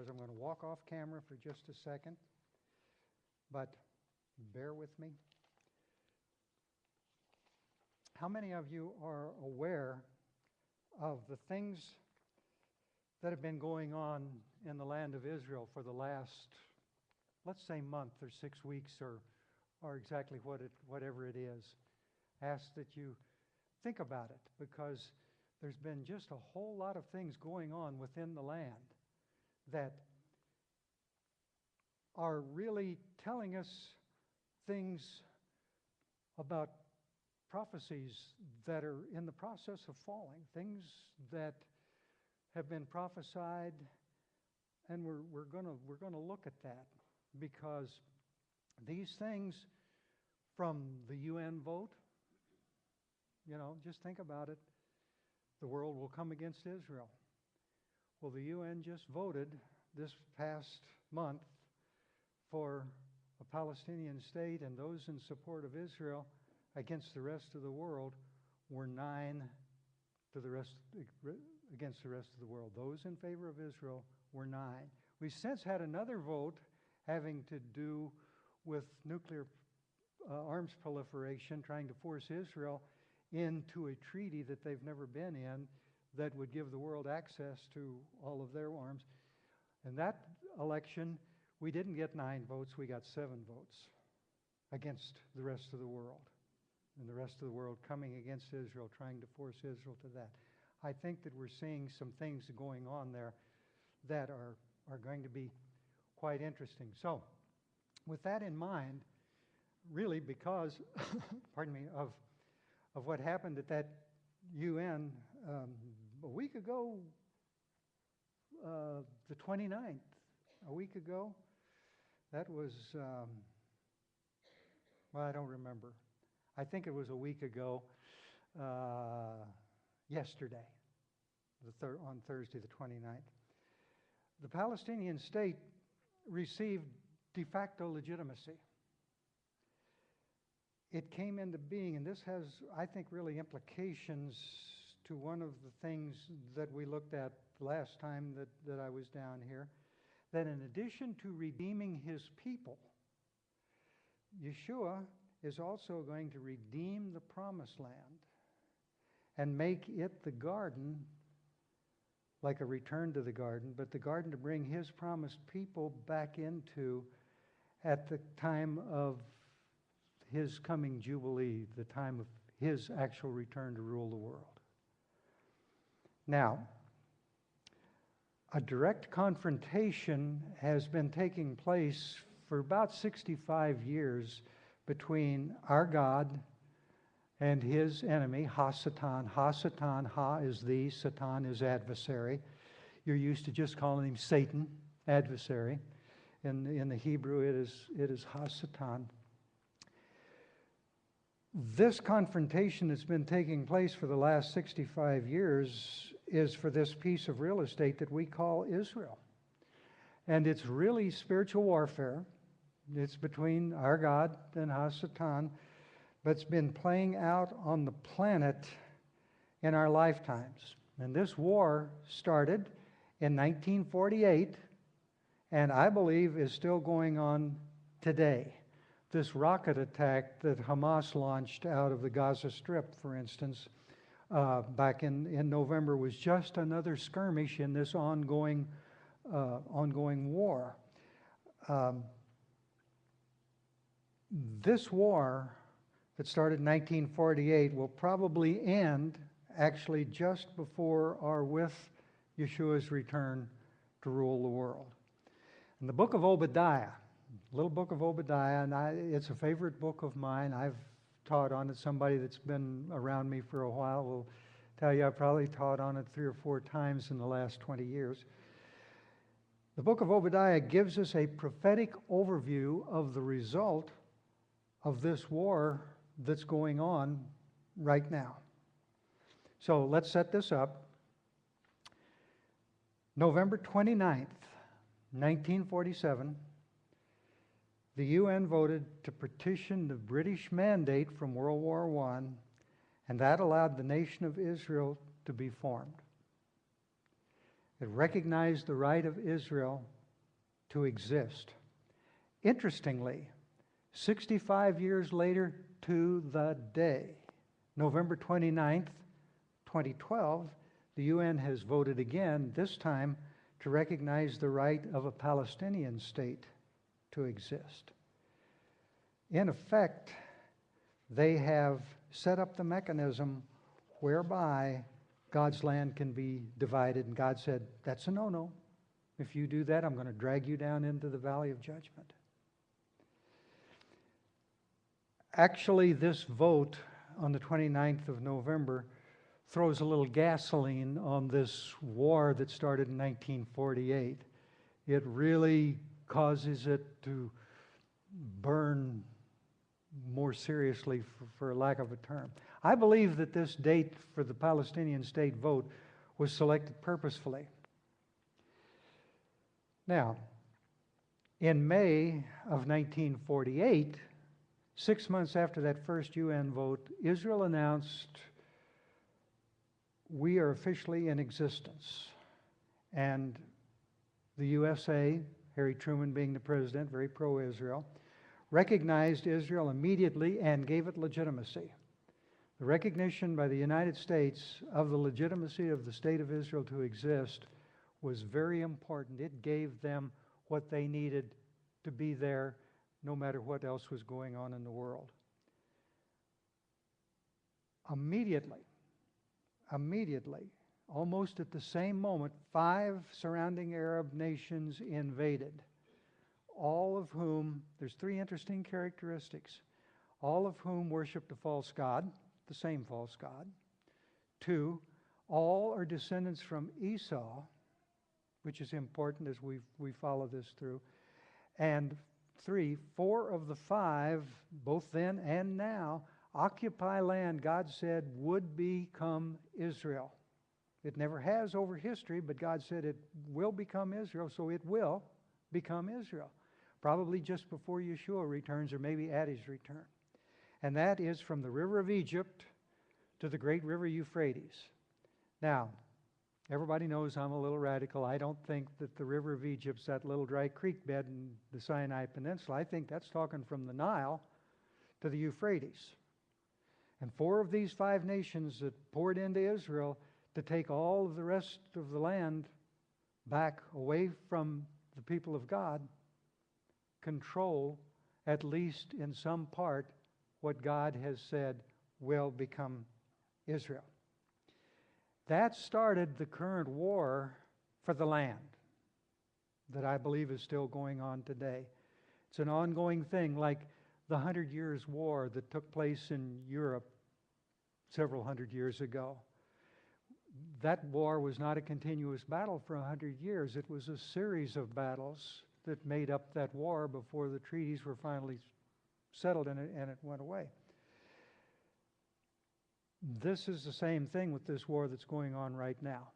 because I'm going to walk off camera for just a second, but bear with me. How many of you are aware of the things that have been going on in the land of Israel for the last, let's say, month or 6 weeks or exactly whatever it is? Ask that you think about it, because there's been just a whole lot of things going on within the land that are really telling us things about prophecies that are in the process of falling, things that have been prophesied, and we're going to look at that, because these things from the UN vote, just think about it. The world will come against Israel. Well, the UN just voted this past month for a Palestinian state, and those in support of Israel against the rest of the world were 9 to the rest against the rest of the world. Those in favor of Israel were 9. We've since had another vote having to do with nuclear arms proliferation, trying to force Israel into a treaty that they've never been in that would give the world access to all of their arms. In that election, we didn't get 9 votes, we got 7 votes against the rest of the world. And the rest of the world coming against Israel, trying to force Israel to that. I think that we're seeing some things going on there that are going to be quite interesting. So, with that in mind, really because, pardon me, of what happened at that UN a week ago, the 29th, a week ago, that was, well, I don't remember. I think it was a week ago, yesterday, on Thursday the 29th. The Palestinian state received de facto legitimacy. It came into being, and this has, I think, really implications to one of the things that we looked at last time that I was down here, that in addition to redeeming his people, Yeshua is also going to redeem the promised land and make it the garden, like a return to the garden, but the garden to bring his promised people back into at the time of his coming Jubilee, the time of his actual return to rule the world. Now, a direct confrontation has been taking place for about 65 years between our God and his enemy, Ha-Satan. Ha-Satan, Ha is thee, Satan is adversary. You're used to just calling him Satan, adversary. In the Hebrew, it is Ha-Satan. This confrontation that's been taking place for the last 65 years is for this piece of real estate that we call Israel. And it's really spiritual warfare. It's between our God and Ha-Satan, but it's been playing out on the planet in our lifetimes. And this war started in 1948, and I believe is still going on today. This rocket attack that Hamas launched out of the Gaza Strip, for instance, back in November, was just another skirmish in this ongoing war. This war that started in 1948 will probably end actually just before or with Yeshua's return to rule the world. In the book of Obadiah, little book of Obadiah, and it's a favorite book of mine. I've taught on it. Somebody that's been around me for a while will tell you I've probably taught on it 3 or 4 times in the last 20 years. The book of Obadiah gives us a prophetic overview of the result of this war that's going on right now. So let's set this up. November 29th, 1947, the UN voted to petition the British mandate from World War I, and that allowed the nation of Israel to be formed. It recognized the right of Israel to exist. Interestingly, 65 years later to the day, November 29th, 2012, the UN has voted again, this time to recognize the right of a Palestinian state to exist. In effect, they have set up the mechanism whereby God's land can be divided, and God said, that's a no-no. If you do that, I'm going to drag you down into the valley of judgment. Actually, this vote on the 29th of November throws a little gasoline on this war that started in 1948. It really causes it to burn more seriously, for lack of a term. I believe that this date for the Palestinian state vote was selected purposefully. Now, in May of 1948, 6 months after that first UN vote, Israel announced, we are officially in existence. And the USA, Harry Truman being the president, very pro-Israel, recognized Israel immediately and gave it legitimacy. The recognition by the United States of the legitimacy of the state of Israel to exist was very important. It gave them what they needed to be there, no matter what else was going on in the world. Immediately, almost at the same moment, 5 surrounding Arab nations invaded, all of whom, there's 3 interesting characteristics, all of whom worshiped a false god, the same false god. 2, all are descendants from Esau, which is important as we follow this through. And 3, 4 of the 5, both then and now, occupy land God said would become Israel. It never has over history, but God said it will become Israel, so it will become Israel. Probably just before Yeshua returns, or maybe at his return. And that is from the river of Egypt to the great river Euphrates. Now, everybody knows I'm a little radical. I don't think that the river of Egypt's that little dry creek bed in the Sinai Peninsula. I think that's talking from the Nile to the Euphrates. And 4 of these 5 nations that poured into Israel to take all of the rest of the land back away from the people of God control, at least in some part, what God has said will become Israel. That started the current war for the land that I believe is still going on today. It's an ongoing thing, like the 100 Years' War that took place in Europe several hundred years ago. That war was not a continuous battle for 100 years. It was a series of battles that made up that war before the treaties were finally settled and it went away. This is the same thing with this war that's going on right now.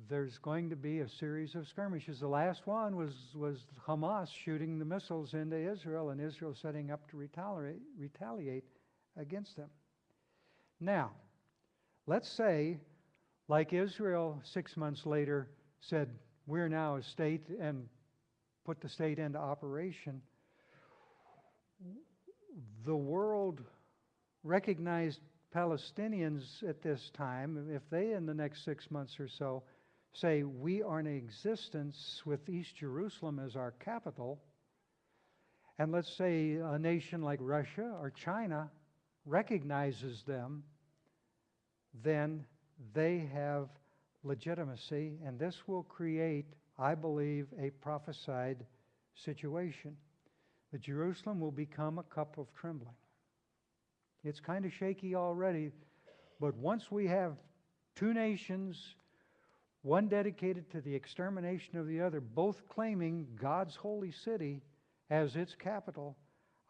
There's going to be a series of skirmishes. The last one was Hamas shooting the missiles into Israel, and Israel setting up to retaliate against them. Now, let's say, like Israel 6 months later said, we're now a state, and put the state into operation. The world recognized Palestinians at this time, if they in the next 6 months or so say, we are in existence with East Jerusalem as our capital, and let's say a nation like Russia or China recognizes them, then they have legitimacy, and this will create, I believe, a prophesied situation. That Jerusalem will become a cup of trembling. It's kind of shaky already, but once we have 2 nations, one dedicated to the extermination of the other, both claiming God's holy city as its capital,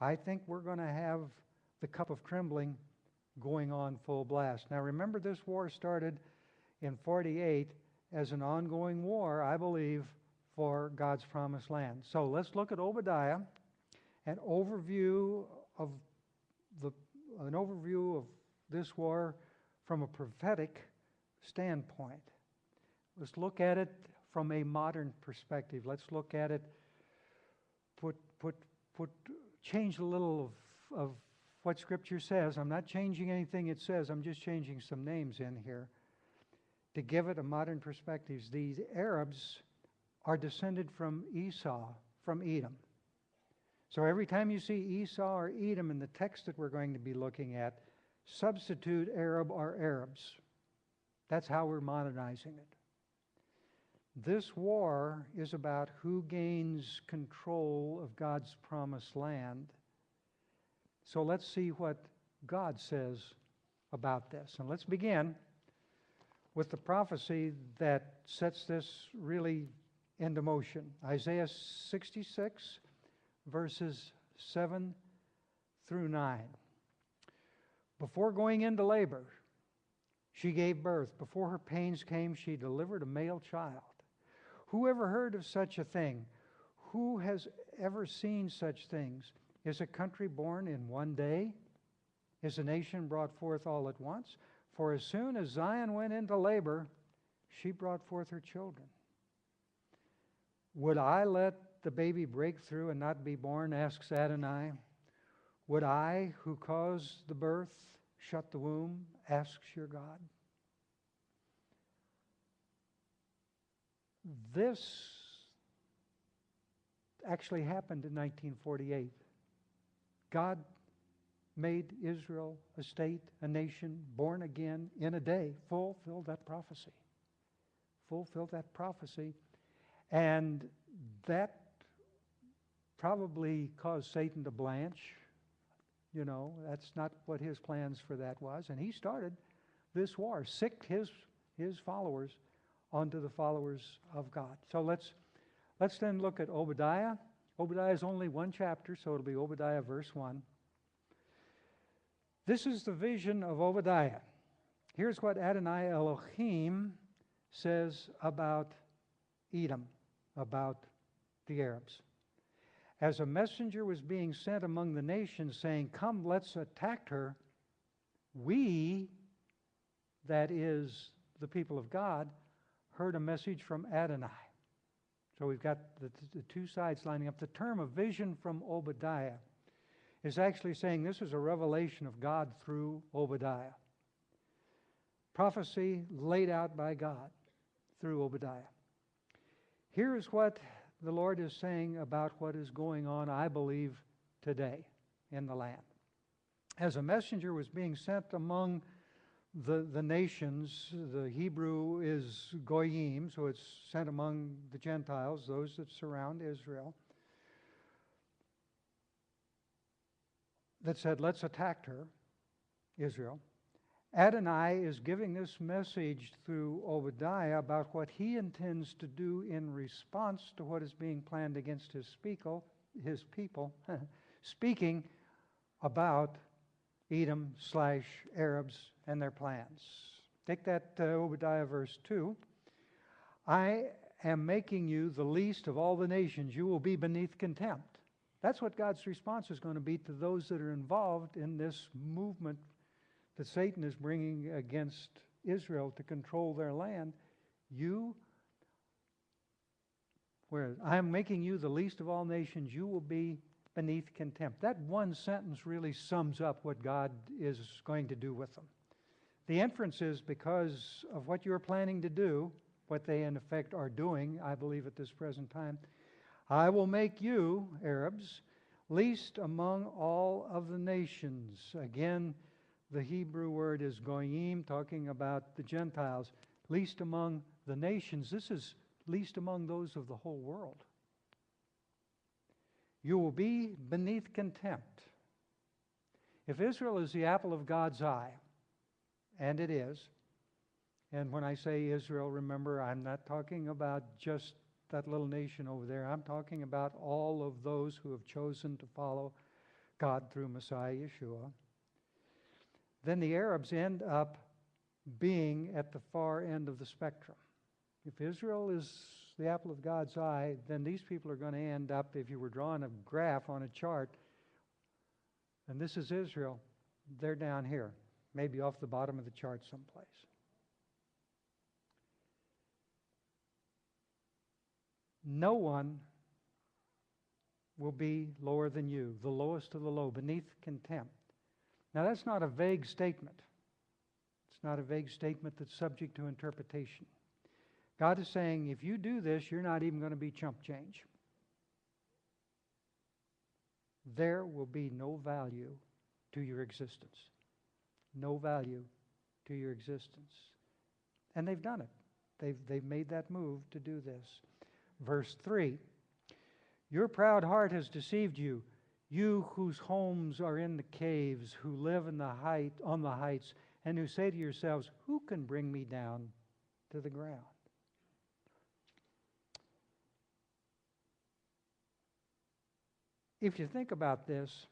I think we're going to have the cup of trembling going on full blast. Now remember, this war started in 48 as an ongoing war, I believe, for God's promised land. So let's look at Obadiah, an overview of this war from a prophetic standpoint. Let's look at it from a modern perspective. Let's look at it, change a little of what Scripture says. I'm not changing anything it says. I'm just changing some names in here to give it a modern perspective. These Arabs are descended from Esau, from Edom. So every time you see Esau or Edom in the text that we're going to be looking at, substitute Arab or Arabs. That's how we're modernizing it. This war is about who gains control of God's promised land. So let's see what God says about this. And let's begin with the prophecy that sets this really into motion. Isaiah 66, verses 7 through 9. Before going into labor, she gave birth. Before her pains came, she delivered a male child. Who ever heard of such a thing? Who has ever seen such things? Is a country born in one day? Is a nation brought forth all at once? For as soon as Zion went into labor, she brought forth her children. Would I let the baby break through and not be born, asks Adonai? Would I, who caused the birth, shut the womb, asks your God? This actually happened in 1948. God made Israel a state, a nation, born again in a day. Fulfilled that prophecy. Fulfilled that prophecy. And that probably caused Satan to blanch. You know, that's not what his plans for that was. And he started this war, sicked his followers onto the followers of God. So let's then look at Obadiah. Obadiah is only one chapter, so it'll be Obadiah verse 1. This is the vision of Obadiah. Here's what Adonai Elohim says about Edom, about the Arabs. As a messenger was being sent among the nations, saying, "Come, let's attack her," we, that is the people of God, heard a message from Adonai. So we've got the two sides lining up. The term "a vision from Obadiah" is actually saying this is a revelation of God through Obadiah. Prophecy laid out by God through Obadiah. Here's what the Lord is saying about what is going on, I believe, today in the land. As a messenger was being sent among the nations, the Hebrew is goyim, so it's sent among the Gentiles, those that surround Israel, that said, let's attack her, Israel. Adonai is giving this message through Obadiah about what he intends to do in response to what is being planned against his people, speaking about Edom/Arabs and their plans. Take that Obadiah verse 2. I am making you the least of all the nations. You will be beneath contempt. That's what God's response is going to be to those that are involved in this movement that Satan is bringing against Israel to control their land. I am making you the least of all nations. You will be beneath contempt. That one sentence really sums up what God is going to do with them. The inference is because of what you're planning to do, what they in effect are doing, I believe at this present time, I will make you, Arabs, least among all of the nations. Again, the Hebrew word is goyim, talking about the Gentiles. Least among the nations. This is least among those of the whole world. You will be beneath contempt. If Israel is the apple of God's eye, and it is, and when I say Israel, remember, I'm not talking about just that little nation over there. I'm talking about all of those who have chosen to follow God through Messiah Yeshua. Then the Arabs end up being at the far end of the spectrum. If Israel is the apple of God's eye, then these people are going to end up, if you were drawing a graph on a chart, and this is Israel, they're down here, maybe off the bottom of the chart someplace. no one will be lower than you, the lowest of the low, beneath contempt. Now that's not a vague statement. It's not a vague statement that's subject to interpretation. God is saying, if you do this, you're not even going to be chump change. There will be no value to your existence. No value to your existence. And they've done it. They've made that move to do this. Verse 3, your proud heart has deceived you, you whose homes are in the caves, who live on the heights, and who say to yourselves, who can bring me down to the ground? If you think about this,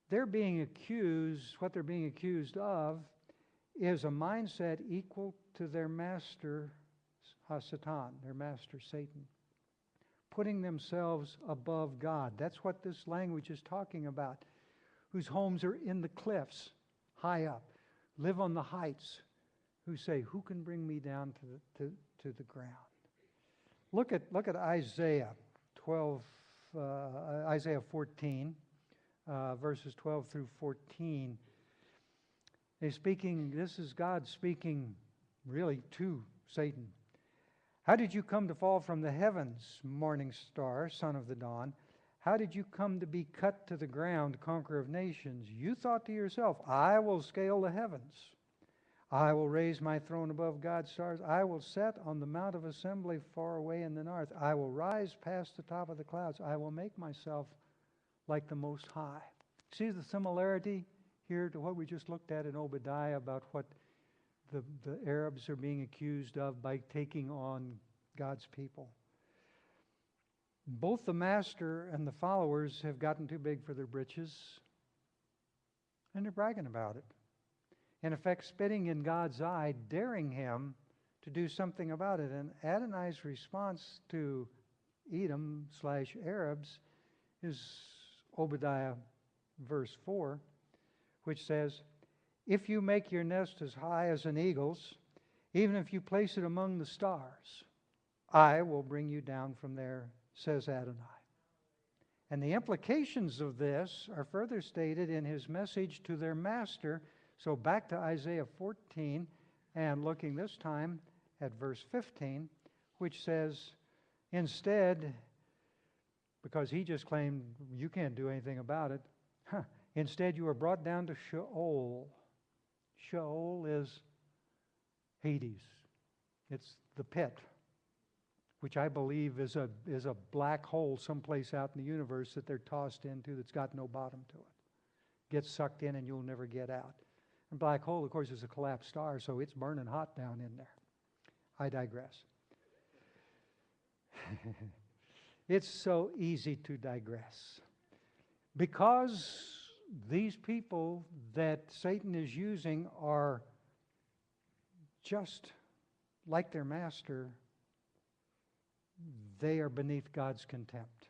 they're being accused, what they're being accused of is a mindset equal to their master, Satan, their master, Satan. Putting themselves above God. That's what this language is talking about. Whose homes are in the cliffs, high up, live on the heights, who say, who can bring me down to the ground? Look at Isaiah 12. Isaiah 14, verses 12 through 14. This is God speaking really to Satan. How did you come to fall from the heavens, morning star, son of the dawn? How did you come to be cut to the ground, conqueror of nations? You thought to yourself, I will scale the heavens. I will raise my throne above God's stars. I will set on the mount of assembly far away in the north. I will rise past the top of the clouds. I will make myself like the Most High. See the similarity here to what we just looked at in Obadiah about what the Arabs are being accused of by taking on God's people. Both the master and the followers have gotten too big for their britches, and they're bragging about it. In effect, spitting in God's eye, daring him to do something about it. And Adonai's response to Edom/Arabs is Obadiah verse 4, which says, if you make your nest as high as an eagle's, even if you place it among the stars, I will bring you down from there, says Adonai. And the implications of this are further stated in his message to their master. So back to Isaiah 14, and looking this time at verse 15, which says, instead, because he just claimed you can't do anything about it, instead you are brought down to Sheol. Sheol is Hades. It's the pit, which I believe is a black hole someplace out in the universe that they're tossed into that's got no bottom to it. Gets sucked in and you'll never get out. And black hole, of course, is a collapsed star, so it's burning hot down in there. I digress. It's so easy to digress. Because these people that Satan is using are just like their master, they are beneath God's contempt.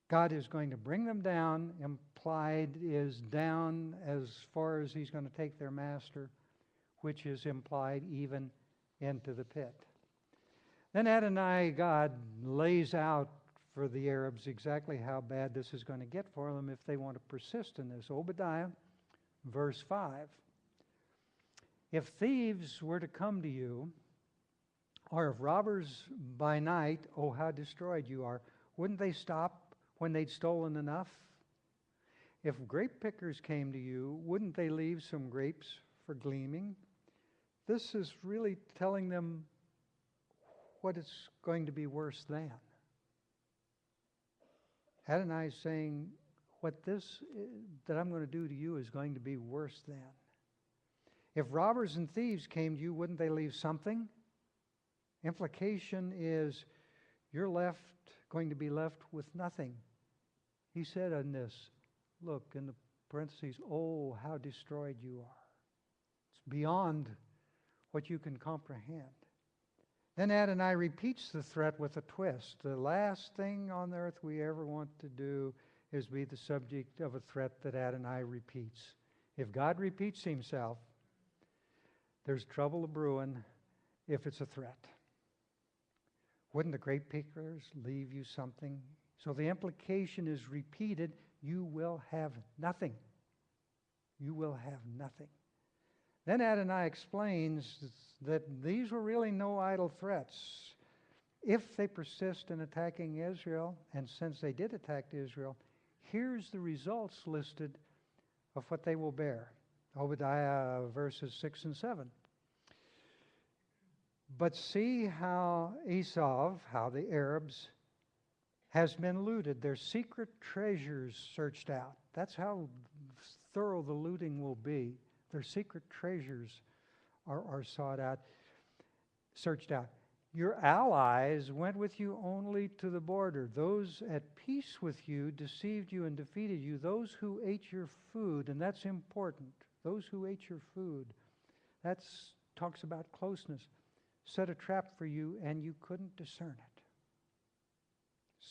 God is going to bring them down. Implied is down as far as he's going to take their master, which is implied even into the pit. Then Adonai, God, lays out for the Arabs exactly how bad this is going to get for them if they want to persist in this. Obadiah, verse 5. If thieves were to come to you, or if robbers by night, oh, how destroyed you are, wouldn't they stop when they'd stolen enough? If grape pickers came to you, wouldn't they leave some grapes for gleaming? This is really telling them what it's going to be worse than. Adonai is saying, what this that I'm going to do to you is going to be worse than. If robbers and thieves came to you, wouldn't they leave something? Implication is you're going to be left with nothing. He said on this, look, in the parentheses, oh, how destroyed you are. It's beyond what you can comprehend. Then Adonai repeats the threat with a twist. The last thing on earth we ever want to do is be the subject of a threat that Adonai repeats. If God repeats himself, there's trouble brewing if it's a threat. Wouldn't the grape pickers leave you something? So the implication is repeated, you will have nothing. You will have nothing. Then Adonai explains that these were really no idle threats. If they persist in attacking Israel, and since they did attack Israel, here's the results listed of what they will bear. Obadiah verses 6 and 7. But see how Esau, how the Arabs, has been looted, their secret treasures searched out. That's how thorough the looting will be. Their secret treasures are sought out, searched out. Your allies went with you only to the border. Those at peace with you deceived you and defeated you. Those who ate your food, and that's important. Those who ate your food, that talks about closeness, set a trap for you and you couldn't discern it.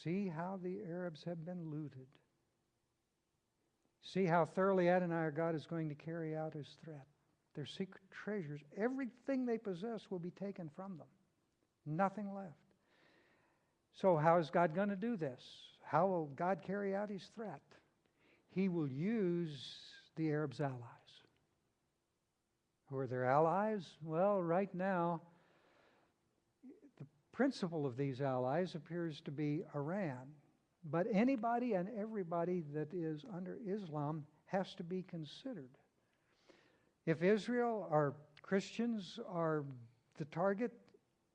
See how the Arabs have been looted. See how thoroughly Adonai our God is going to carry out his threat. Their secret treasures, everything they possess will be taken from them. Nothing left. So how is God going to do this? How will God carry out his threat? He will use the Arabs' allies. Who are their allies? Well, right now, the principal of these allies appears to be Iran. But anybody and everybody that is under Islam has to be considered. If Israel or Christians are the target,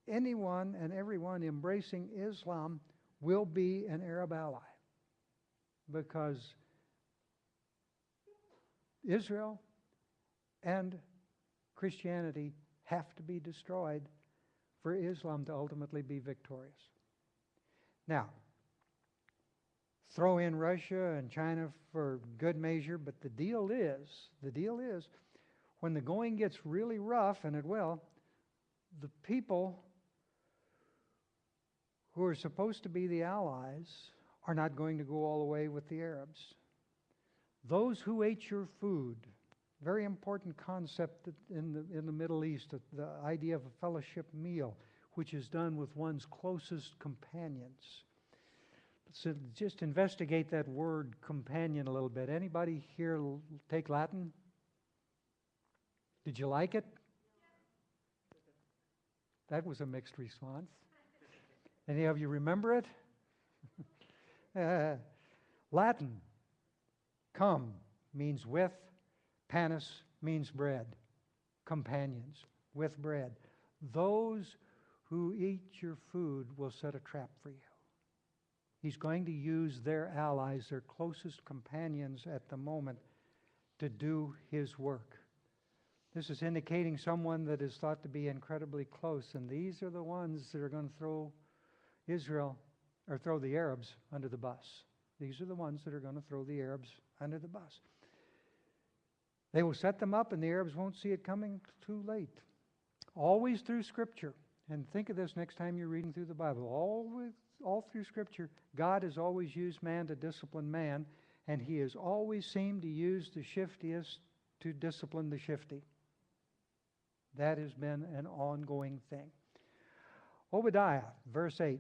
anyone and everyone embracing Islam will be an Arab ally, because Israel and Christianity have to be destroyed for Islam to ultimately be victorious. Now, throw in Russia and China for good measure, but the deal is, when the going gets really rough, and it will, the people who are supposed to be the allies are not going to go all the way with the Arabs. Those who ate your food, very important concept in the Middle East, the idea of a fellowship meal, which is done with one's closest companions. So just investigate that word companion a little bit. Anybody here take Latin? Did you like it? That was a mixed response. Any of you remember it? Latin, cum means with, panis means bread, companions, with bread. Those who eat your food will set a trap for you. He's going to use their allies, their closest companions at the moment, to do his work. This is indicating someone that is thought to be incredibly close, and these are the ones that are going to throw Israel, or throw the Arabs under the bus. These are the ones that are going to throw the Arabs under the bus. They will set them up, and the Arabs won't see it coming too late. Always through Scripture, and think of this next time you're reading through the Bible, all through Scripture, God has always used man to discipline man, and he has always seemed to use the shiftiest to discipline the shifty. That has been an ongoing thing. Obadiah, verse 8.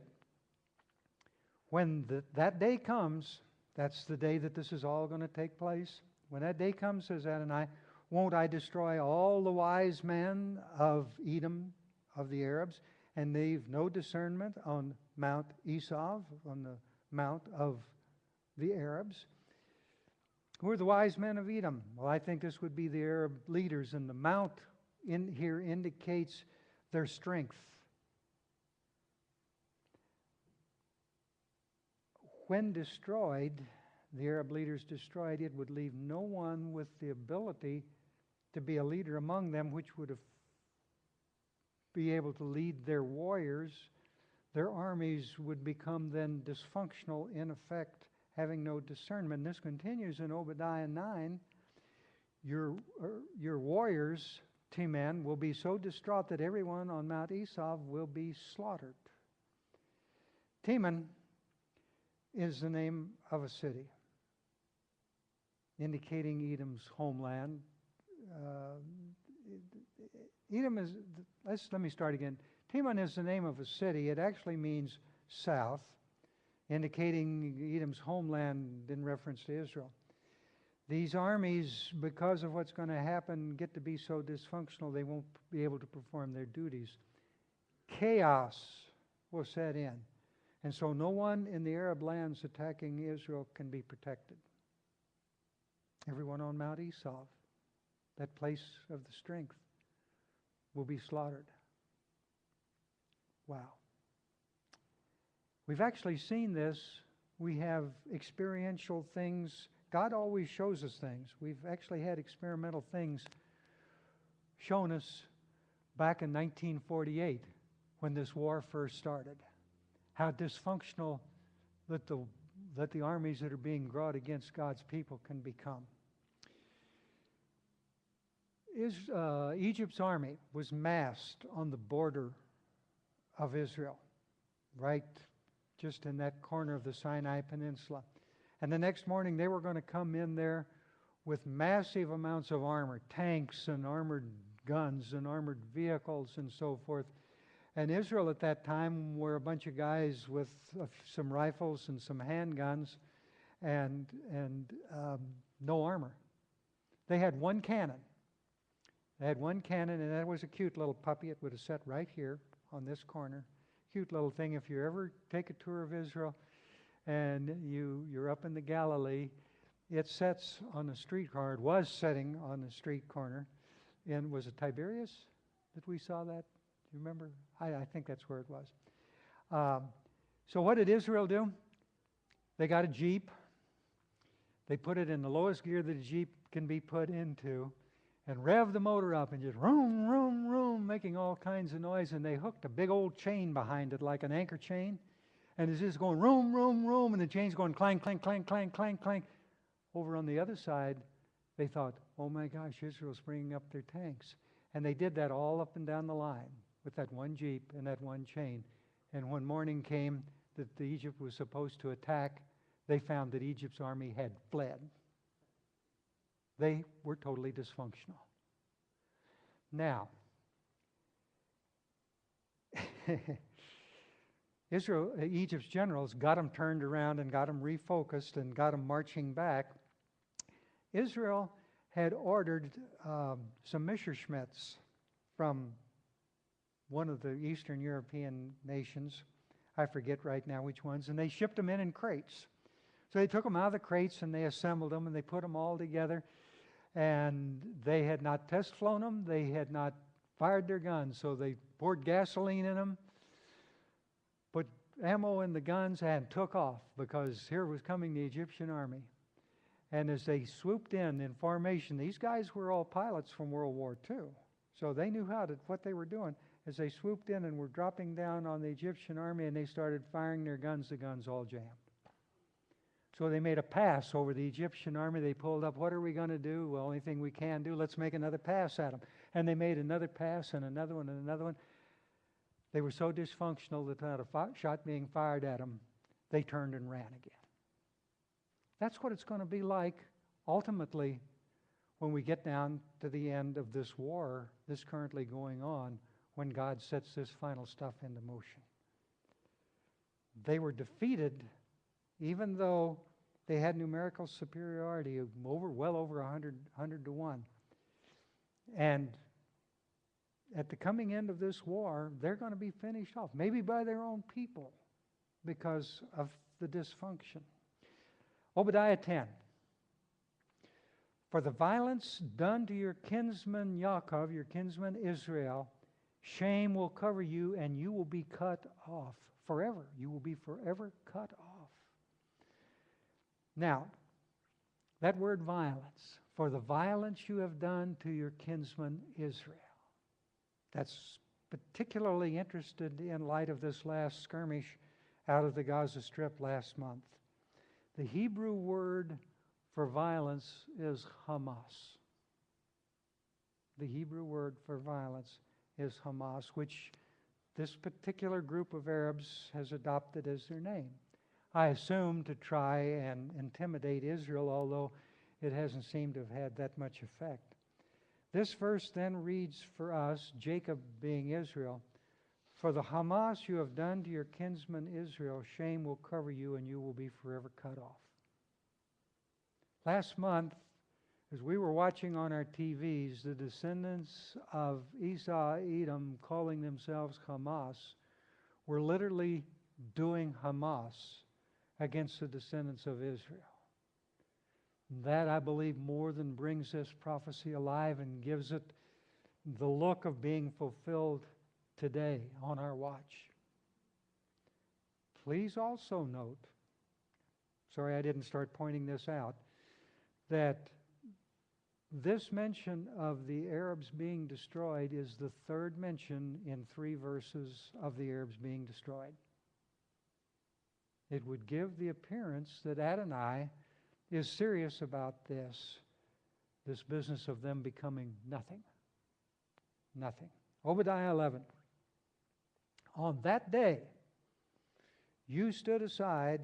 When that day comes, that's the day that this is all going to take place. When that day comes, says Adonai, won't I destroy all the wise men of Edom, of the Arabs, and leave no discernment on Mount Esau, on the mount of the Arabs? Who are the wise men of Edom? Well, I think this would be the Arab leaders, and the mount in here indicates their strength. When destroyed, the Arab leaders destroyed, it would leave no one with the ability to be a leader among them, which would be able to lead their warriors. Their armies would become then dysfunctional, in effect, having no discernment. This continues in Obadiah 9. Your warriors, T-men, will be so distraught that everyone on Mount Esau will be slaughtered. Teman is the name of a city, indicating Edom's homeland. Edom is, let me start again. Teman is the name of a city. It actually means south, indicating Edom's homeland in reference to Israel. These armies, because of what's going to happen, get to be so dysfunctional they won't be able to perform their duties. Chaos will set in. And so no one in the Arab lands attacking Israel can be protected. Everyone on Mount Esau, that place of the strength, will be slaughtered. Wow. We've actually seen this. We have experiential things. God always shows us things. We've actually had experimental things shown us back in 1948 when this war first started. How dysfunctional that the armies that are being brought against God's people can become. Egypt's army was massed on the border of Israel, right just in that corner of the Sinai Peninsula. And the next morning they were going to come in there with massive amounts of armor, tanks and armored guns and armored vehicles and so forth. And Israel at that time were a bunch of guys with some rifles and some handguns and no armor. They had one cannon. They had one cannon, and that was a cute little puppy. It would have sat right here on this corner. Cute little thing. If you ever take a tour of Israel and you're up in the Galilee, it sets on a street corner. It was setting on a street corner. And was it Tiberias that we saw that? Do you remember? I think that's where it was. So what did Israel do? They got a Jeep. They put it in the lowest gear that a Jeep can be put into and rev the motor up and just room, room, room, making all kinds of noise. And they hooked a big old chain behind it like an anchor chain. And it's just going room, room, room, and the chain's going clang, clang, clang, clang, clang, clang. Over on the other side, they thought, oh my gosh, Israel's bringing up their tanks. And they did that all up and down the line with that one Jeep and that one chain. And when morning came that Egypt was supposed to attack, they found that Egypt's army had fled. They were totally dysfunctional. Now, Egypt's generals got them turned around and got them refocused and got them marching back. Israel had ordered some Messerschmitts from one of the Eastern European nations. I forget right now which ones. And they shipped them in crates. So they took them out of the crates and they assembled them and they put them all together. And they had not test flown them. They had not fired their guns. So they poured gasoline in them, put ammo in the guns, and took off because here was coming the Egyptian army. And as they swooped in formation, these guys were all pilots from World War II. So they knew what they were doing. As they swooped in and were dropping down on the Egyptian army and they started firing their guns, the guns all jammed. So they made a pass over the Egyptian army. They pulled up, what are we going to do? Well, only thing we can do, let's make another pass at them. And they made another pass and another one and another one. They were so dysfunctional that without a shot being fired at them, they turned and ran again. That's what it's going to be like ultimately when we get down to the end of this war that's currently going on, when God sets this final stuff into motion. They were defeated even though they had numerical superiority of well over 100 to 1. And at the coming end of this war, they're going to be finished off, maybe by their own people, because of the dysfunction. Obadiah 10. For the violence done to your kinsman Yaakov, your kinsman Israel, shame will cover you and you will be cut off forever. You will be forever cut off. Now, that word violence, for the violence you have done to your kinsman Israel. That's particularly interested in light of this last skirmish out of the Gaza Strip last month. The Hebrew word for violence is Hamas. The Hebrew word for violence is Hamas, which this particular group of Arabs has adopted as their name. I assume to try and intimidate Israel, although it hasn't seemed to have had that much effect. This verse then reads for us, Jacob being Israel, For the Hamas you have done to your kinsman Israel, shame will cover you and you will be forever cut off. Last month, as we were watching on our TVs, the descendants of Esau, Edom, calling themselves Hamas, were literally doing Hamas against the descendants of Israel. That, I believe, more than brings this prophecy alive and gives it the look of being fulfilled today on our watch. Please also note, sorry I didn't start pointing this out, that this mention of the Arabs being destroyed is the third mention in 3 verses of the Arabs being destroyed. It would give the appearance that Adonai is serious about this business of them becoming nothing. Nothing. Obadiah 11. On that day, you stood aside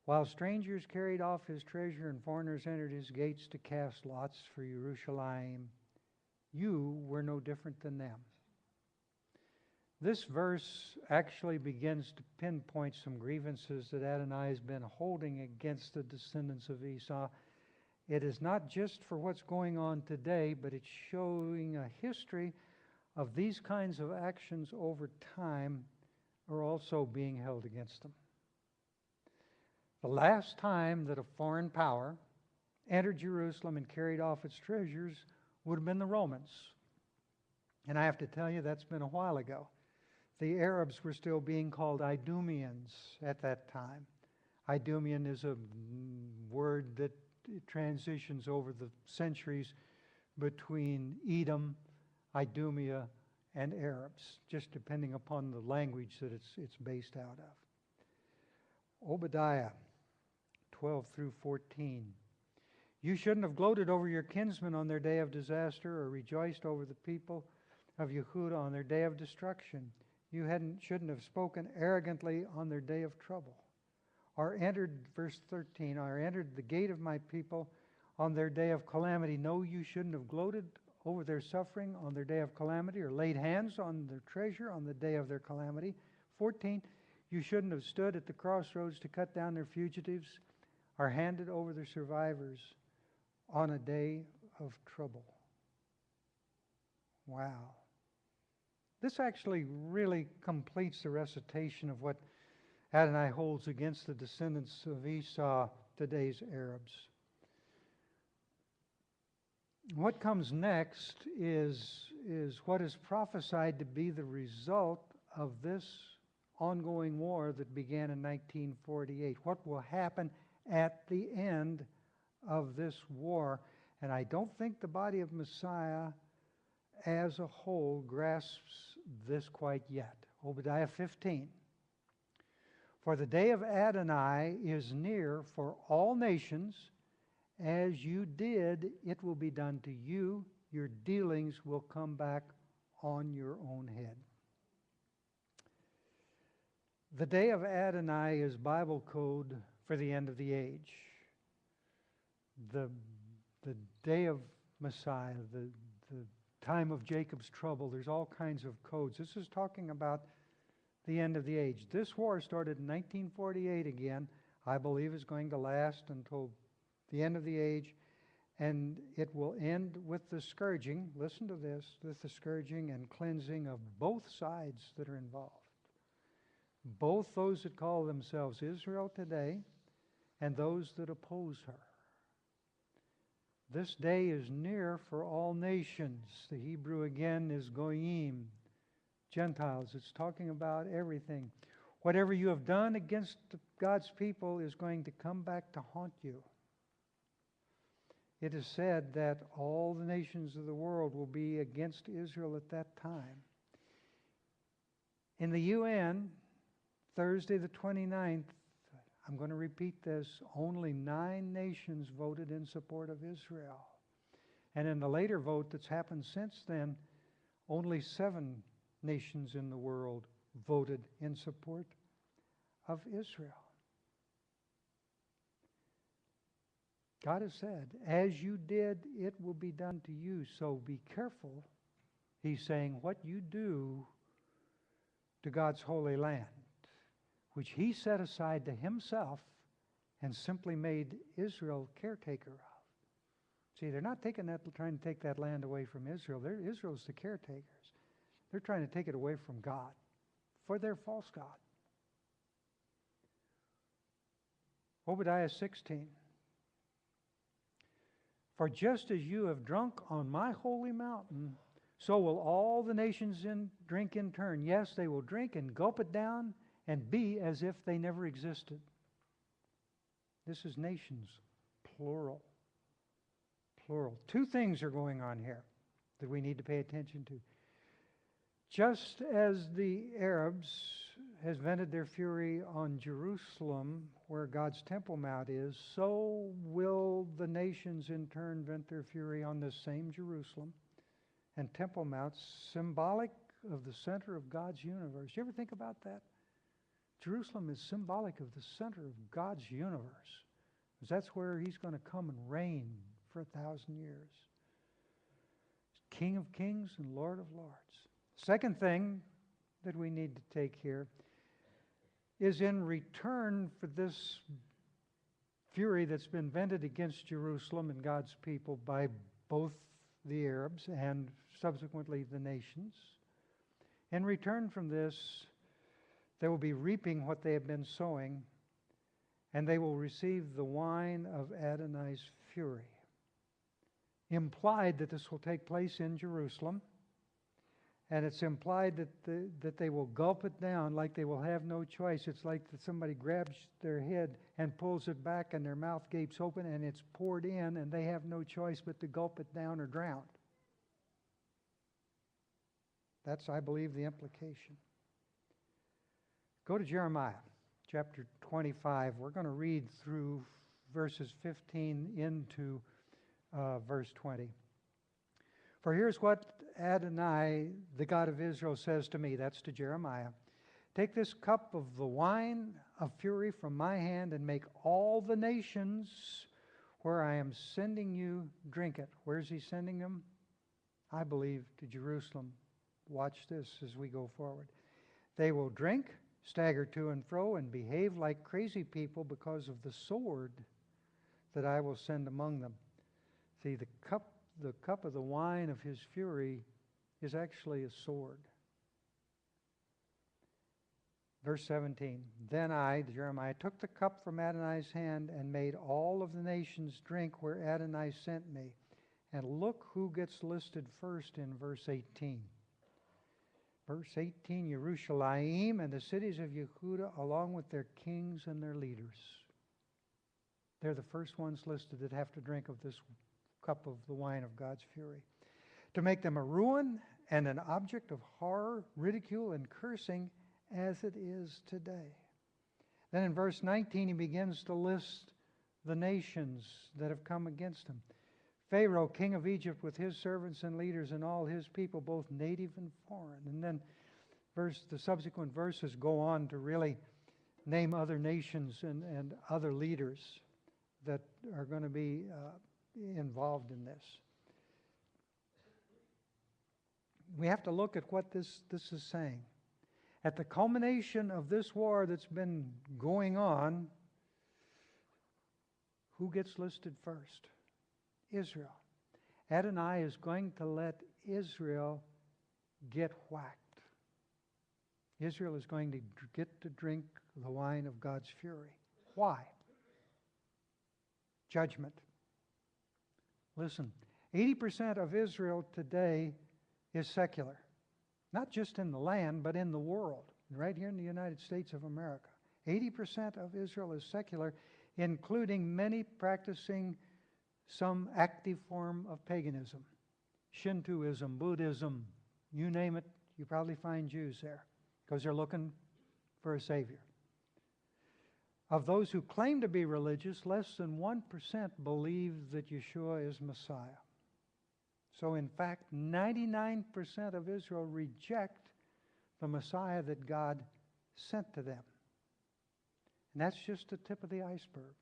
while strangers carried off his treasure and foreigners entered his gates to cast lots for Jerusalem. You were no different than them. This verse actually begins to pinpoint some grievances that Adonai has been holding against the descendants of Esau. It is not just for what's going on today, but it's showing a history of these kinds of actions over time are also being held against them. The last time that a foreign power entered Jerusalem and carried off its treasures would have been the Romans. And I have to tell you, that's been a while ago. The Arabs were still being called Idumeans at that time. Idumean is a word that transitions over the centuries between Edom, Idumea, and Arabs, just depending upon the language that it's based out of. Obadiah 12 through 14. You shouldn't have gloated over your kinsmen on their day of disaster or rejoiced over the people of Yehuda on their day of destruction. You shouldn't have spoken arrogantly on their day of trouble. Or entered, verse 13, or entered the gate of my people on their day of calamity. No, you shouldn't have gloated over their suffering on their day of calamity or laid hands on their treasure on the day of their calamity. 14, you shouldn't have stood at the crossroads to cut down their fugitives or handed over their survivors on a day of trouble. Wow. This actually really completes the recitation of what Adonai holds against the descendants of Esau, today's Arabs. What comes next is what is prophesied to be the result of this ongoing war that began in 1948. What will happen at the end of this war? And I don't think the body of Messiah as a whole grasps this quite yet. Obadiah 15. For the day of Adonai is near for all nations. As you did, it will be done to you. Your dealings will come back on your own head. The day of Adonai is Bible code for the end of the age. The day of Messiah, the time of Jacob's trouble, there's all kinds of codes. This is talking about the end of the age. This war started in 1948 again. I believe is going to last until the end of the age, and it will end with the scourging, listen to this, with the scourging and cleansing of both sides that are involved. Both those that call themselves Israel today and those that oppose her. This day is near for all nations. The Hebrew again is goyim, Gentiles. It's talking about everything. Whatever you have done against God's people is going to come back to haunt you. It is said that all the nations of the world will be against Israel at that time. In the UN, Thursday the 29th, I'm going to repeat this, only 9 nations voted in support of Israel. And in the later vote that's happened since then, only 7 nations in the world voted in support of Israel. God has said, as you did, it will be done to you. So be careful, he's saying, what you do to God's holy land, which he set aside to himself and simply made Israel caretaker of. See, they're not trying to take that land away from Israel. Israel's the caretakers. They're trying to take it away from God for their false god. Obadiah 16. For just as you have drunk on my holy mountain, so will all the nations drink in turn. Yes, they will drink and gulp it down and be as if they never existed. This is nations, plural. Plural. Two things are going on here that we need to pay attention to. Just as the Arabs has vented their fury on Jerusalem, where God's Temple Mount is, so will the nations in turn vent their fury on this same Jerusalem. And Temple Mount, symbolic of the center of God's universe. You ever think about that? Jerusalem is symbolic of the center of God's universe, because that's where he's going to come and reign for 1,000 years. King of kings and Lord of lords. Second thing that we need to take here is, in return for this fury that's been vented against Jerusalem and God's people by both the Arabs and subsequently the nations, in return from this, they will be reaping what they have been sowing, and they will receive the wine of Adonai's fury. Implied that this will take place in Jerusalem, and it's implied that they will gulp it down like they will have no choice. It's like that somebody grabs their head and pulls it back, and their mouth gapes open, and it's poured in, and they have no choice but to gulp it down or drown. That's, I believe, the implication. Go to Jeremiah chapter 25. We're going to read through verses 15 into verse 20. For here's what Adonai, the God of Israel, says to me. That's to Jeremiah. Take this cup of the wine of fury from my hand and make all the nations where I am sending you drink it. Where's he sending them? I believe to Jerusalem. Watch this as we go forward. They will drink, stagger to and fro, and behave like crazy people because of the sword that I will send among them. See, the cup of the wine of his fury is actually a sword. Verse 17, Then I, Jeremiah, took the cup from Adonai's hand and made all of the nations drink where Adonai sent me. And look who gets listed first in verse 18. Verse 18, Yerushalayim and the cities of Yehudah along with their kings and their leaders. They're the first ones listed that have to drink of this cup of the wine of God's fury. To make them a ruin and an object of horror, ridicule, and cursing as it is today. Then in verse 19 he begins to list the nations that have come against him. Pharaoh, king of Egypt, with his servants and leaders and all his people, both native and foreign. And then the subsequent verses go on to really name other nations and other leaders that are going to be involved in this. We have to look at what this is saying. At the culmination of this war that's been going on, who gets listed first? Israel. Adonai is going to let Israel get whacked. Israel is going to get to drink the wine of God's fury. Why? Judgment. Listen, 80% of Israel today is secular. Not just in the land, but in the world. Right here in the United States of America. 80% of Israel is secular, including many practicing some active form of paganism. Shintoism, Buddhism, you name it, you probably find Jews there because they're looking for a savior. Of those who claim to be religious, less than 1% believe that Yeshua is Messiah. So in fact, 99% of Israel reject the Messiah that God sent to them. And that's just the tip of the iceberg.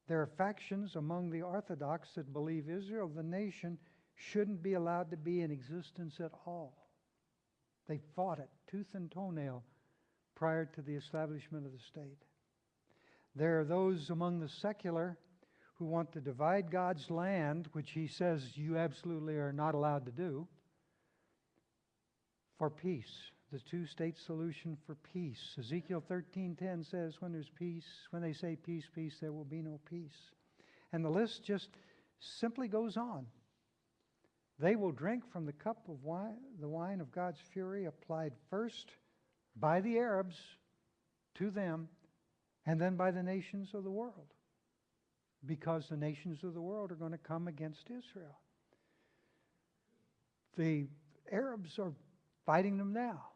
There are factions among the Orthodox that believe Israel, the nation, shouldn't be allowed to be in existence at all. They fought it tooth and toenail prior to the establishment of the state. There are those among the secular who want to divide God's land, which he says you absolutely are not allowed to do, for peace. The two-state solution for peace. Ezekiel 13:10 says, when there's peace, when they say peace, peace, there will be no peace. And the list just simply goes on. They will drink from the cup of wine, the wine of God's fury, applied first by the Arabs to them, and then by the nations of the world. Because the nations of the world are going to come against Israel. The Arabs are fighting them now.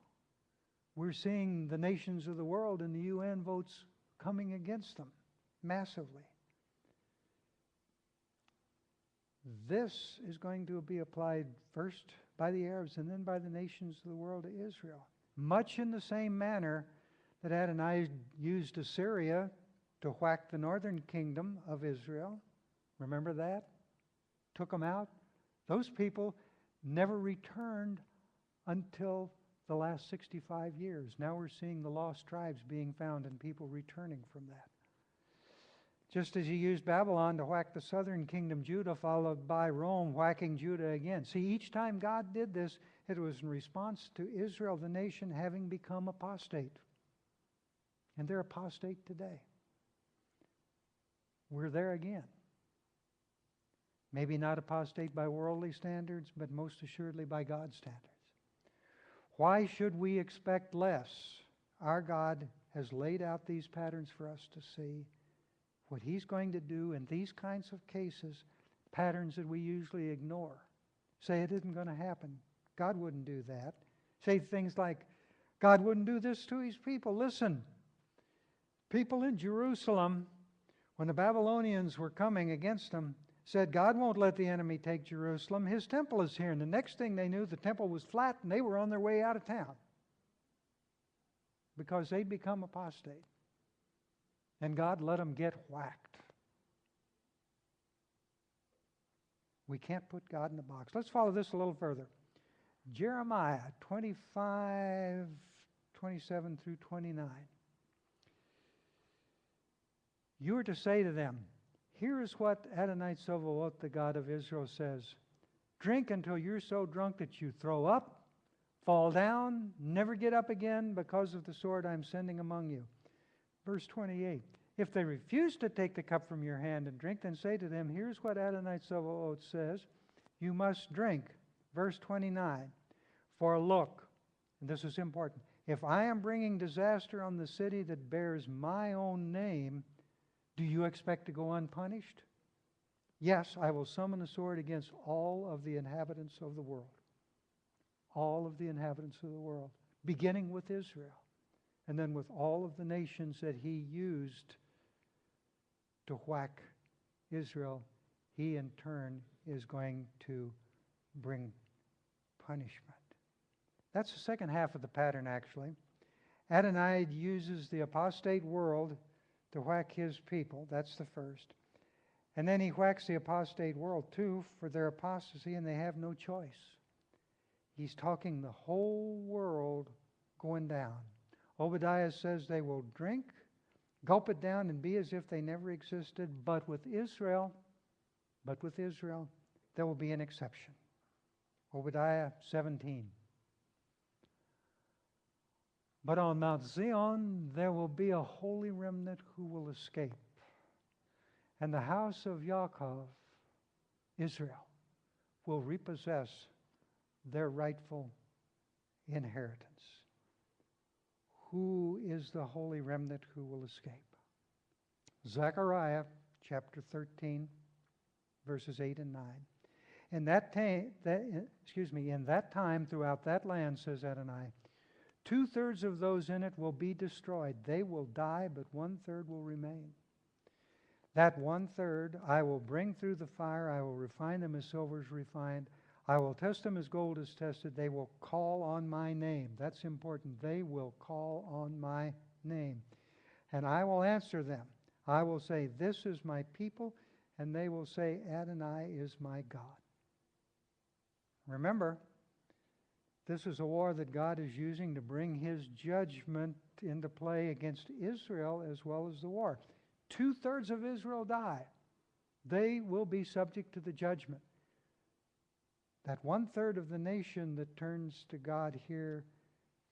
We're seeing the nations of the world in the UN votes coming against them massively. This is going to be applied first by the Arabs and then by the nations of the world to Israel. Much in the same manner that Adonai used Assyria to whack the northern kingdom of Israel. Remember that? Took them out. Those people never returned until the last 65 years. Now we're seeing the lost tribes being found and people returning from that. Just as he used Babylon to whack the southern kingdom, Judah, followed by Rome whacking Judah again. See, each time God did this, it was in response to Israel, the nation, having become apostate. And they're apostate today. We're there again. Maybe not apostate by worldly standards, but most assuredly by God's standards. Why should we expect less? Our God has laid out these patterns for us to see what he's going to do in these kinds of cases, patterns that we usually ignore. Say it isn't going to happen. God wouldn't do that. Say things like, God wouldn't do this to his people. Listen, people in Jerusalem, when the Babylonians were coming against them, said, God won't let the enemy take Jerusalem. His temple is here. And the next thing they knew, the temple was flat and they were on their way out of town because they'd become apostate. And God let them get whacked. We can't put God in a box. Let's follow this a little further. Jeremiah 25, 27 through 29. You are to say to them, here is what Adonai Tzovaot, the God of Israel, says. Drink until you're so drunk that you throw up, fall down, never get up again because of the sword I'm sending among you. Verse 28. If they refuse to take the cup from your hand and drink, then say to them, here's what Adonai Tzovaot says. You must drink. Verse 29. For look, and this is important, if I am bringing disaster on the city that bears my own name, do you expect to go unpunished? Yes, I will summon a sword against all of the inhabitants of the world. All of the inhabitants of the world, beginning with Israel, and then with all of the nations that he used to whack Israel. He in turn is going to bring punishment. That's the second half of the pattern, actually. Adonai uses the apostate world to whack his people. That's the first. And then he whacks the apostate world too for their apostasy, and they have no choice. He's talking the whole world going down. Obadiah says they will drink, gulp it down, and be as if they never existed. But with Israel, there will be an exception. Obadiah 17. But on Mount Zion there will be a holy remnant who will escape. And the house of Yaakov, Israel, will repossess their rightful inheritance. Who is the holy remnant who will escape? Zechariah chapter 13, verses 8 and 9. In that time, throughout that land, says Adonai, 2/3 of those in it will be destroyed. They will die, but 1/3 will remain. That 1/3 I will bring through the fire. I will refine them as silver is refined. I will test them as gold is tested. They will call on my name. That's important. They will call on my name. And I will answer them. I will say, this is my people. And they will say, Adonai is my God. Remember, This is a war that God is using to bring His judgment into play against Israel as well as the war. 2/3 of Israel die. They will be subject to the judgment. That 1/3 of the nation that turns to God here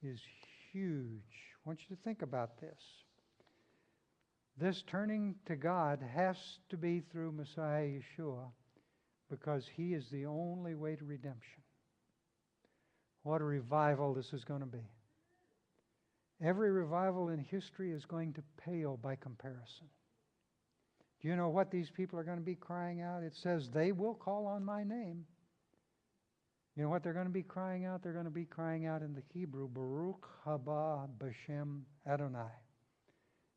is huge. I want you to think about this. This turning to God has to be through Messiah Yeshua, because He is the only way to redemption. What a revival this is going to be. Every revival in history is going to pale by comparison. Do you know what these people are going to be crying out? It says, they will call on my name. You know what they're going to be crying out? They're going to be crying out in the Hebrew, Baruch haba b'shem Adonai.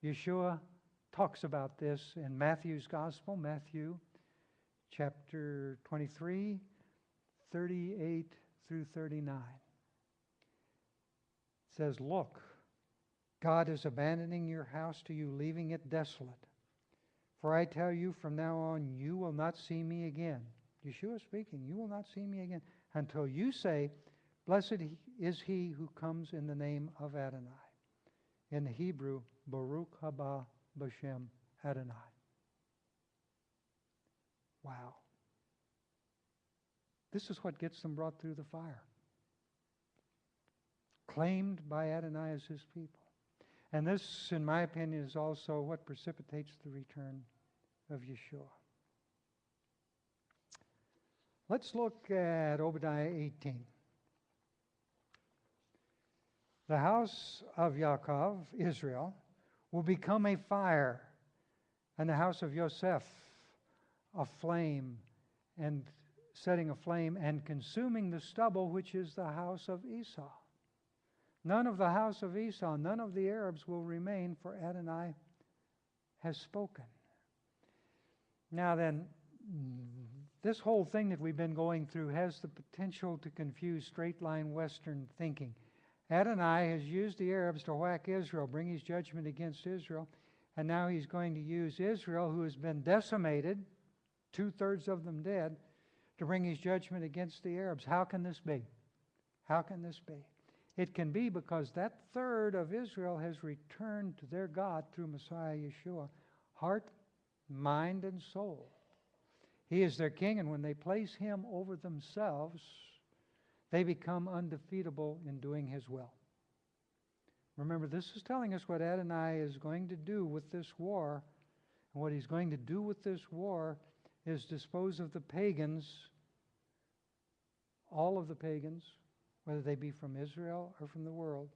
Yeshua talks about this in Matthew's Gospel, Matthew chapter 23, 38 through 39. It says, look, God is abandoning your house to you, leaving it desolate. For I tell you, from now on, you will not see me again. Yeshua speaking, you will not see me again until you say, blessed is he who comes in the name of Adonai. In the Hebrew, Baruch haba b'shem Adonai. Wow. This is what gets them brought through the fire. Claimed by Adonai as his people. And this, in my opinion, is also what precipitates the return of Yeshua. Let's look at Obadiah 18. The house of Yaakov, Israel, will become a fire, and the house of Yosef a flame, and setting a flame and consuming the stubble, which is the house of Esau. None of the house of Esau, none of the Arabs will remain, for Adonai has spoken. Now then, this whole thing that we've been going through has the potential to confuse straight-line Western thinking. Adonai has used the Arabs to whack Israel, bring his judgment against Israel, and now he's going to use Israel, who has been decimated, 2/3 of them dead, to bring his judgment against the Arabs. How can this be? How can this be? It can be because that third of Israel has returned to their God through Messiah Yeshua, heart, mind, and soul. He is their king, and when they place him over themselves, they become undefeatable in doing his will. Remember, this is telling us what Adonai is going to do with this war. And what he's going to do with this war is dispose of the pagans, all of the pagans, whether they be from Israel or from the world,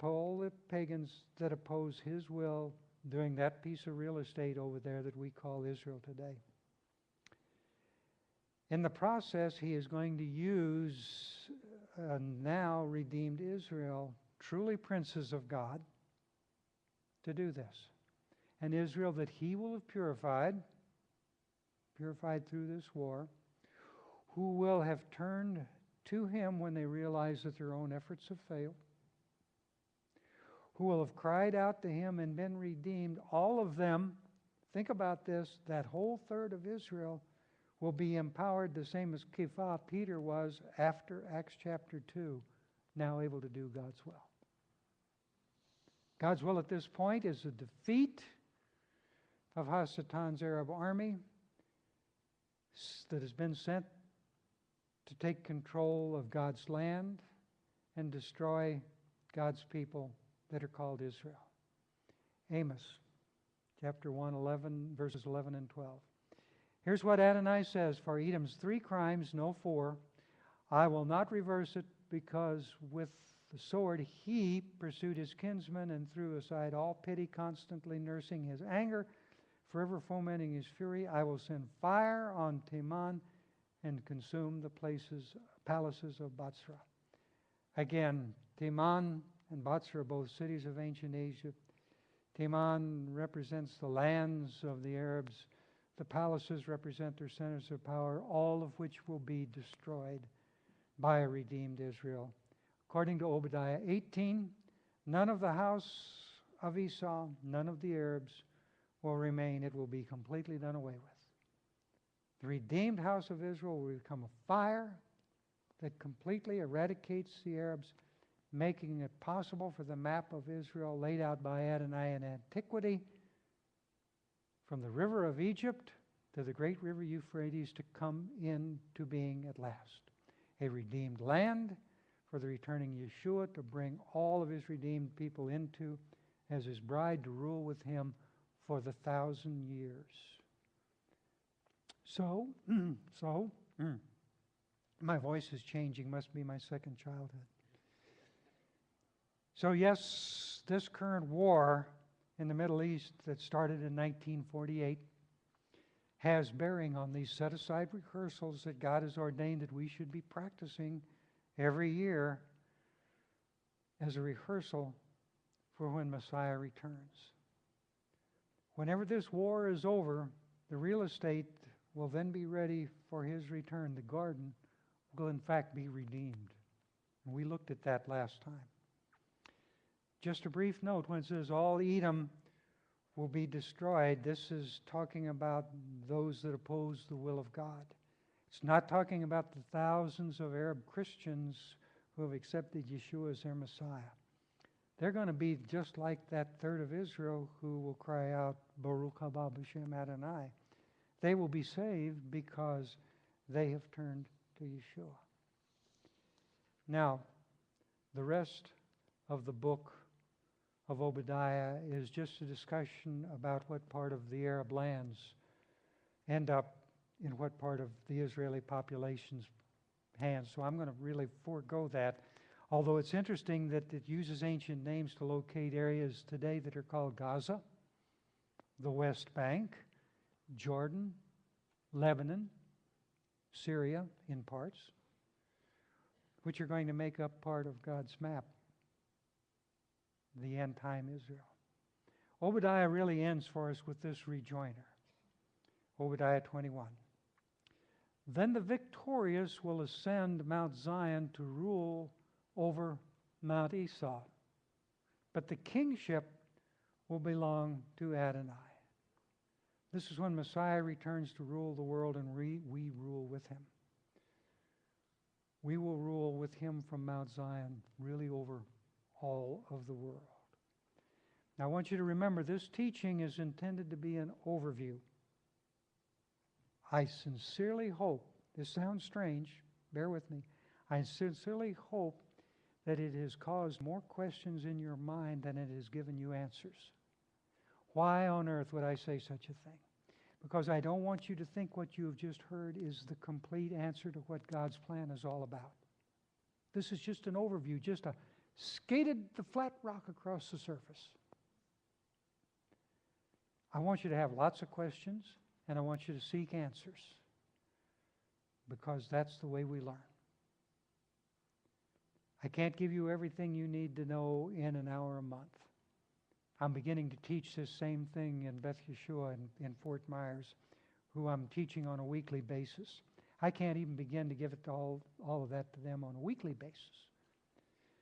all the pagans that oppose his will doing that piece of real estate over there that we call Israel today. In the process, he is going to use now redeemed Israel, truly princes of God, to do this. And Israel that he will have purified through this war, who will have turned to him when they realize that their own efforts have failed, who will have cried out to him and been redeemed. All of them, think about this, that whole third of Israel will be empowered the same as Kepha, Peter was after Acts chapter 2, now able to do God's will. God's will at this point is the defeat of Hasatan's Arab army that has been sent to take control of God's land and destroy God's people that are called Israel. Amos chapter 1, verses 11 and 12. Here's what Adonai says, for Edom's 3 crimes, no 4, I will not reverse it, because with the sword he pursued his kinsmen and threw aside all pity, constantly nursing his anger, forever fomenting his fury. I will send fire on Teman and consume the palaces of Bozrah. Again, Teman and Bozrah are both cities of ancient Egypt. Teman represents the lands of the Arabs. The palaces represent their centers of power, all of which will be destroyed by a redeemed Israel. According to Obadiah 18, none of the house of Esau, none of the Arabs will remain. It will be completely done away with. The redeemed house of Israel will become a fire that completely eradicates the Arabs, making it possible for the map of Israel laid out by Adonai in antiquity, from the river of Egypt to the great river Euphrates, to come into being at last. A redeemed land for the returning Yeshua to bring all of his redeemed people into as his bride to rule with him for the 1,000 years. So, my voice is changing, must be my second childhood. So yes, this current war in the Middle East that started in 1948 has bearing on these set-aside rehearsals that God has ordained that we should be practicing every year as a rehearsal for when Messiah returns. Whenever this war is over, the real estate will then be ready for his return. The garden will in fact be redeemed. And we looked at that last time. Just a brief note, when it says all Edom will be destroyed, this is talking about those that oppose the will of God. It's not talking about the thousands of Arab Christians who have accepted Yeshua as their Messiah. They're going to be just like that third of Israel who will cry out, Baruch haba b'shem Adonai. They will be saved because they have turned to Yeshua. Now, the rest of the book of Obadiah is just a discussion about what part of the Arab lands end up in what part of the Israeli population's hands. So I'm going to really forego that. Although it's interesting that it uses ancient names to locate areas today that are called Gaza, the West Bank, Jordan, Lebanon, Syria in parts, which are going to make up part of God's map, the end time Israel. Obadiah really ends for us with this rejoinder. Obadiah 21. Then the victorious will ascend Mount Zion to rule over Mount Esau, but the kingship will belong to Adonai. This is when Messiah returns to rule the world, and we rule with him. We will rule with him from Mount Zion, really over all of the world. Now I want you to remember, this teaching is intended to be an overview. I sincerely hope, this sounds strange, bear with me, I sincerely hope that it has caused more questions in your mind than it has given you answers. Why on earth would I say such a thing? Because I don't want you to think what you have just heard is the complete answer to what God's plan is all about. This is just an overview, just a skated the flat rock across the surface. I want you to have lots of questions, and I want you to seek answers, because that's the way we learn. I can't give you everything you need to know in an hour a month. I'm beginning to teach this same thing in Beth Yeshua in Fort Myers, who I'm teaching on a weekly basis. I can't even begin to give it to all of that to them on a weekly basis.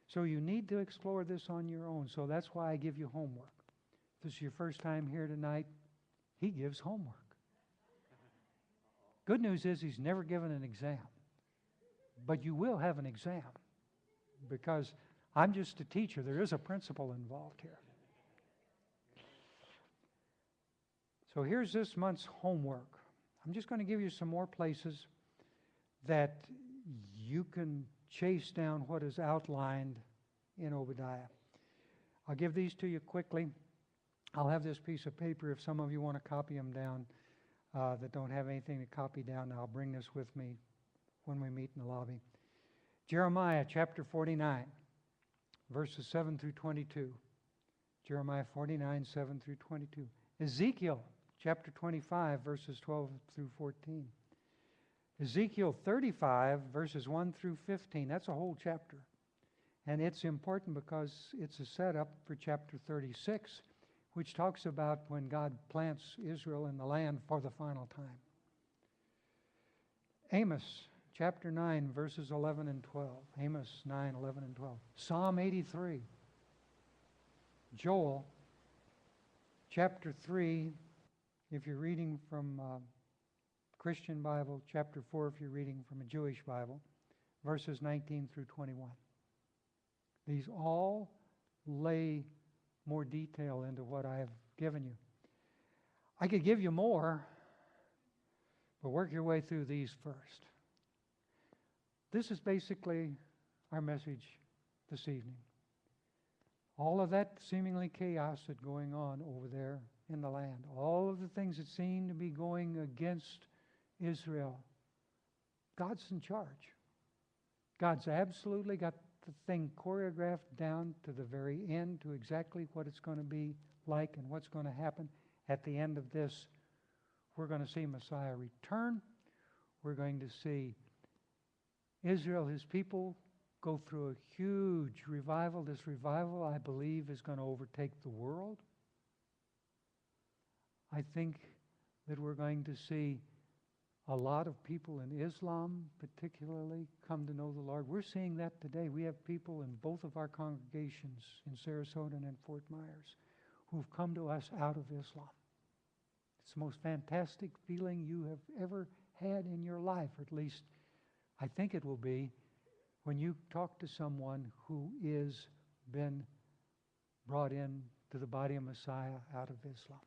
So you need to explore this on your own. So that's why I give you homework. If this is your first time here tonight, he gives homework. Good news is he's never given an exam. But you will have an exam, because I'm just a teacher. There is a principle involved here. So here's this month's homework. I'm just going to give you some more places that you can chase down what is outlined in Obadiah. I'll give these to you quickly. I'll have this piece of paper if some of you want to copy them down that don't have anything to copy down. I'll bring this with me when we meet in the lobby. Jeremiah chapter 49, verses 7 through 22. Jeremiah 49, 7 through 22. Ezekiel chapter 25, verses 12 through 14. Ezekiel 35, verses 1 through 15. That's a whole chapter. And it's important because it's a setup for chapter 36, which talks about when God plants Israel in the land for the final time. Amos chapter 9, verses 11 and 12. Amos 9, 11 and 12. Psalm 83. Joel chapter 3, if you're reading from Christian Bible, chapter 4 if you're reading from a Jewish Bible, verses 19 through 21. These all lay more detail into what I have given you. I could give you more, but work your way through these first. This is basically our message this evening. All of that seemingly chaos that's going on over there in the land, all of the things that seem to be going against Israel, God's in charge. God's absolutely got the thing choreographed down to the very end, to exactly what it's going to be like and what's going to happen at the end of this. We're going to see Messiah return. We're going to see Israel, his people, go through a huge revival. This revival, I believe, is going to overtake the world. I think that we're going to see a lot of people in Islam, particularly, come to know the Lord. We're seeing that today. We have people in both of our congregations in Sarasota and in Fort Myers who've come to us out of Islam. It's the most fantastic feeling you have ever had in your life, or at least I think it will be, when you talk to someone who is been brought in to the body of Messiah out of Islam.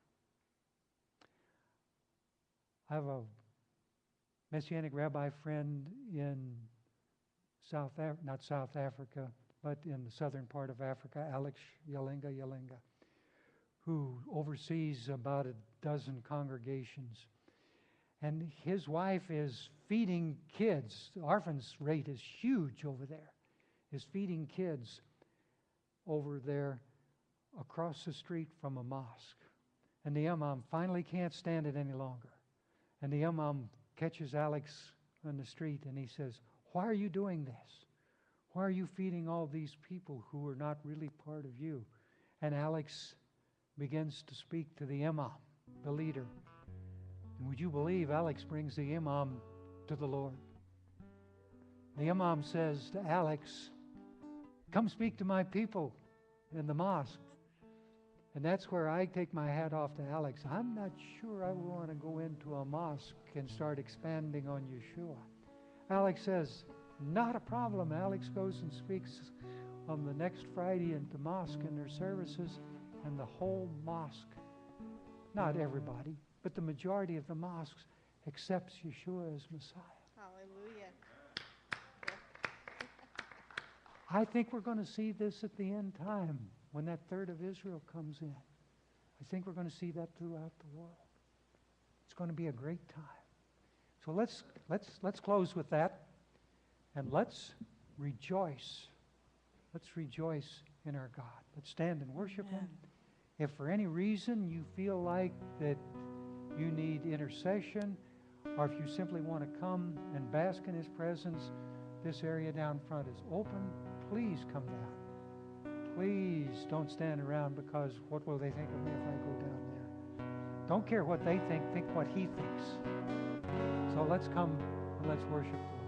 I have a Messianic rabbi friend in not South Africa, but in the southern part of Africa, Alex Yalinga, who oversees about a dozen congregations. And his wife is feeding kids. The orphans rate is huge over there. Is feeding kids over there across the street from a mosque. And the imam finally can't stand it any longer. And the imam catches Alex on the street and he says, "Why are you doing this? Why are you feeding all these people who are not really part of you?" And Alex begins to speak to the imam, the leader. And would you believe Alex brings the imam to the Lord? The imam says to Alex, "Come speak to my people in the mosque." And that's where I take my hat off to Alex. I'm not sure I want to go into a mosque and start expanding on Yeshua. Alex says, "Not a problem." Alex goes and speaks on the next Friday into mosque in their services, and the whole mosque, not everybody, but the majority of the mosques accepts Yeshua as Messiah. Hallelujah. I think we're going to see this at the end time when that third of Israel comes in. I think we're going to see that throughout the world. It's going to be a great time. So let's close with that, and let's rejoice. Let's rejoice in our God. Let's stand and worship Him. If for any reason you feel like that you need intercession, or if you simply want to come and bask in His presence, this area down front is open. Please come down. Please don't stand around because what will they think of me if I go down there? Don't care what they think what He thinks. So let's come and let's worship the Lord.